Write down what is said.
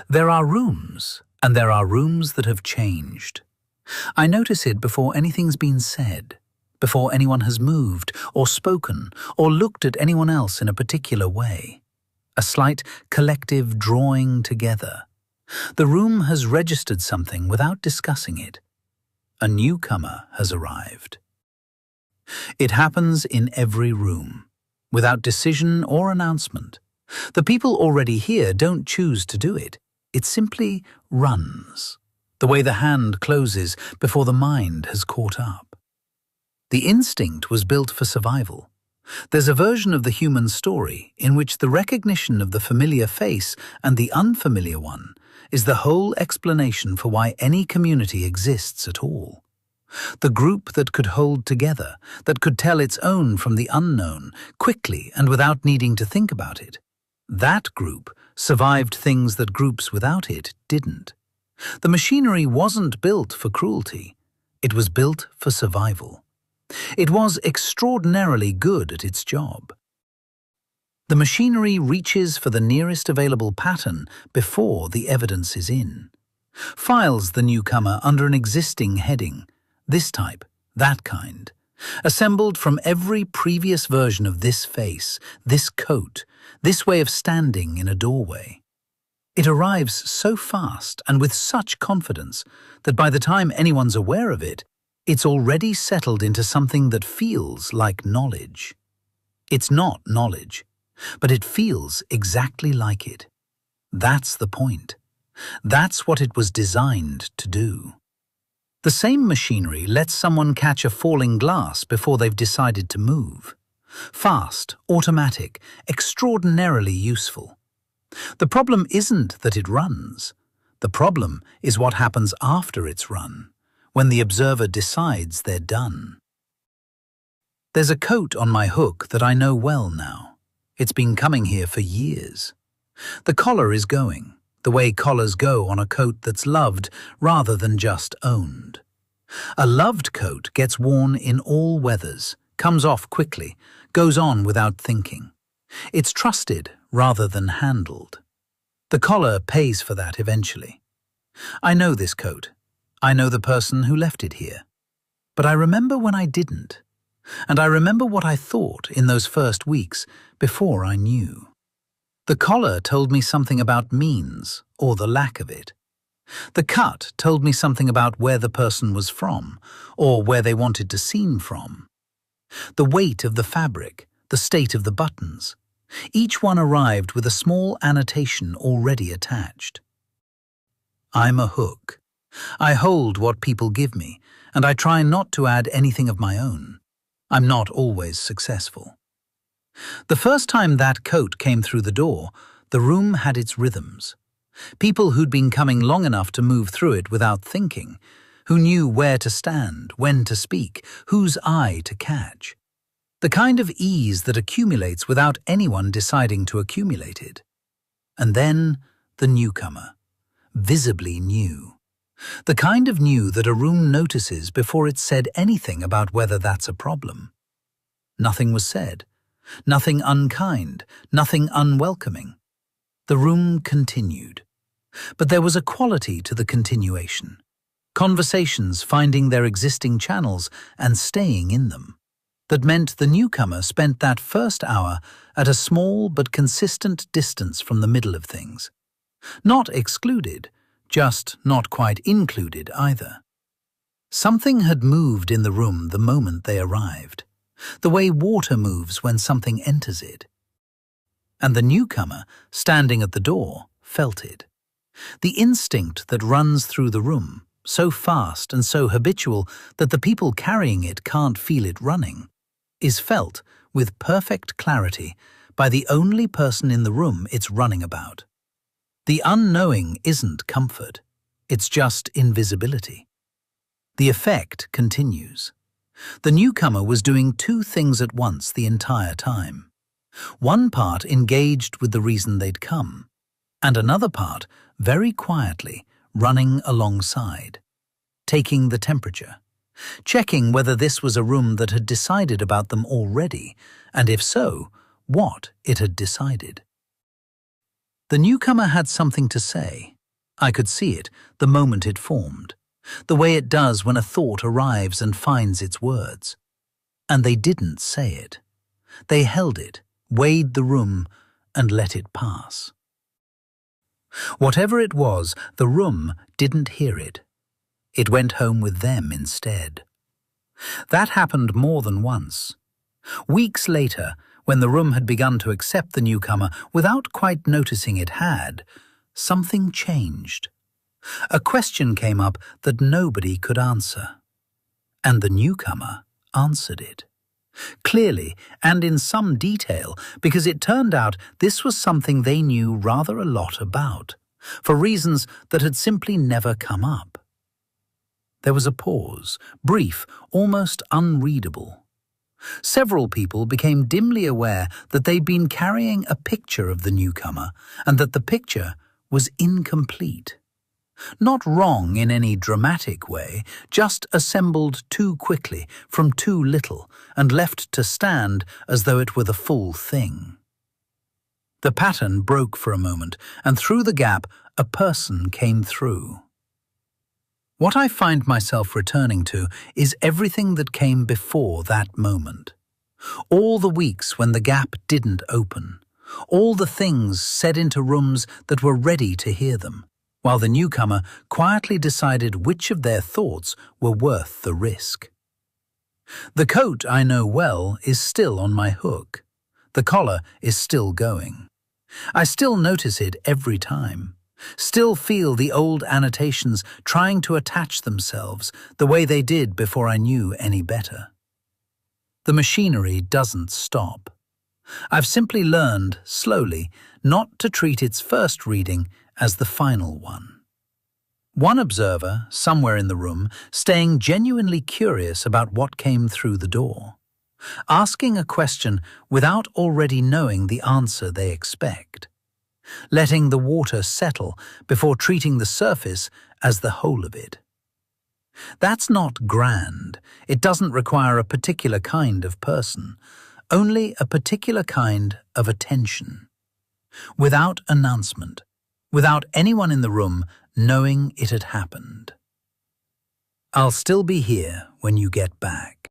There are rooms, and there are rooms that have changed. I notice it before anything's been said, before anyone has moved or spoken or looked at anyone else in a particular way. A slight collective drawing together. The room has registered something without discussing it. A newcomer has arrived. It happens in every room, without decision or announcement. The people already here don't choose to do it. It simply runs, the way the hand closes before the mind has caught up. The instinct was built for survival. There's a version of the human story in which the recognition of the familiar face and the unfamiliar one is the whole explanation for why any community exists at all. The group that could hold together, that could tell its own from the unknown, quickly and without needing to think about it. That group survived things that groups without it didn't. The machinery wasn't built for cruelty. It was built for survival. It was extraordinarily good at its job. The machinery reaches for the nearest available pattern before the evidence is in. Files the newcomer under an existing heading, this type, that kind, assembled from every previous version of this face, this coat, this way of standing in a doorway. It arrives so fast and with such confidence that by the time anyone's aware of it, it's already settled into something that feels like knowledge. It's not knowledge, but it feels exactly like it. That's the point. That's what it was designed to do. The same machinery lets someone catch a falling glass before they've decided to move. Fast, automatic, extraordinarily useful. The problem isn't that it runs. The problem is what happens after it's run, when the observer decides they're done. There's a coat on my hook that I know well now. It's been coming here for years. The collar is going, the way collars go on a coat that's loved rather than just owned. A loved coat gets worn in all weathers, comes off quickly, goes on without thinking. It's trusted rather than handled. The collar pays for that eventually. I know this coat. I know the person who left it here. But I remember when I didn't. And I remember what I thought in those first weeks before I knew. The collar told me something about means, or the lack of it. The cut told me something about where the person was from, or where they wanted to seem from. The weight of the fabric, the state of the buttons. Each one arrived with a small annotation already attached. I'm a hook. I hold what people give me, and I try not to add anything of my own. I'm not always successful. The first time that coat came through the door, the room had its rhythms. People who'd been coming long enough to move through it without thinking, who knew where to stand, when to speak, whose eye to catch. The kind of ease that accumulates without anyone deciding to accumulate it. And then the newcomer, visibly new. The kind of new that a room notices before it's said anything about whether that's a problem. Nothing was said. Nothing unkind, nothing unwelcoming. The room continued. But there was a quality to the continuation. Conversations finding their existing channels and staying in them. That meant the newcomer spent that first hour at a small but consistent distance from the middle of things. Not excluded, just not quite included either. Something had moved in the room the moment they arrived. The way water moves when something enters it. And the newcomer, standing at the door, felt it. The instinct that runs through the room, so fast and so habitual that the people carrying it can't feel it running, is felt with perfect clarity by the only person in the room it's running about. The unknowing isn't comfort, it's just invisibility. The effect continues. The newcomer was doing two things at once the entire time. One part engaged with the reason they'd come, and another part, very quietly, running alongside, taking the temperature, checking whether this was a room that had decided about them already, and if so, what it had decided. The newcomer had something to say. I could see it the moment it formed, the way it does when a thought arrives and finds its words. And they didn't say it. They held it, weighed the room, and let it pass. Whatever it was, the room didn't hear it. It went home with them instead. That happened more than once. Weeks later, when the room had begun to accept the newcomer without quite noticing it had, something changed. A question came up that nobody could answer. And the newcomer answered it. Clearly and in some detail, because it turned out this was something they knew rather a lot about, for reasons that had simply never come up. There was a pause, brief, almost unreadable. Several people became dimly aware that they'd been carrying a picture of the newcomer and that the picture was incomplete. Not wrong in any dramatic way, just assembled too quickly from too little and left to stand as though it were the full thing. The pattern broke for a moment, and through the gap a person came through. What I find myself returning to is everything that came before that moment. All the weeks when the gap didn't open, all the things said into rooms that were ready to hear them, while the newcomer quietly decided which of their thoughts were worth the risk. The coat I know well is still on my hook. The collar is still going. I still notice it every time, still feel the old annotations trying to attach themselves the way they did before I knew any better. The machinery doesn't stop. I've simply learned, slowly, not to treat its first reading as the final one. One observer, somewhere in the room, staying genuinely curious about what came through the door, asking a question without already knowing the answer they expect, letting the water settle before treating the surface as the whole of it. That's not grand. It doesn't require a particular kind of person, only a particular kind of attention. Without announcement, without anyone in the room knowing it had happened. I'll still be here when you get back.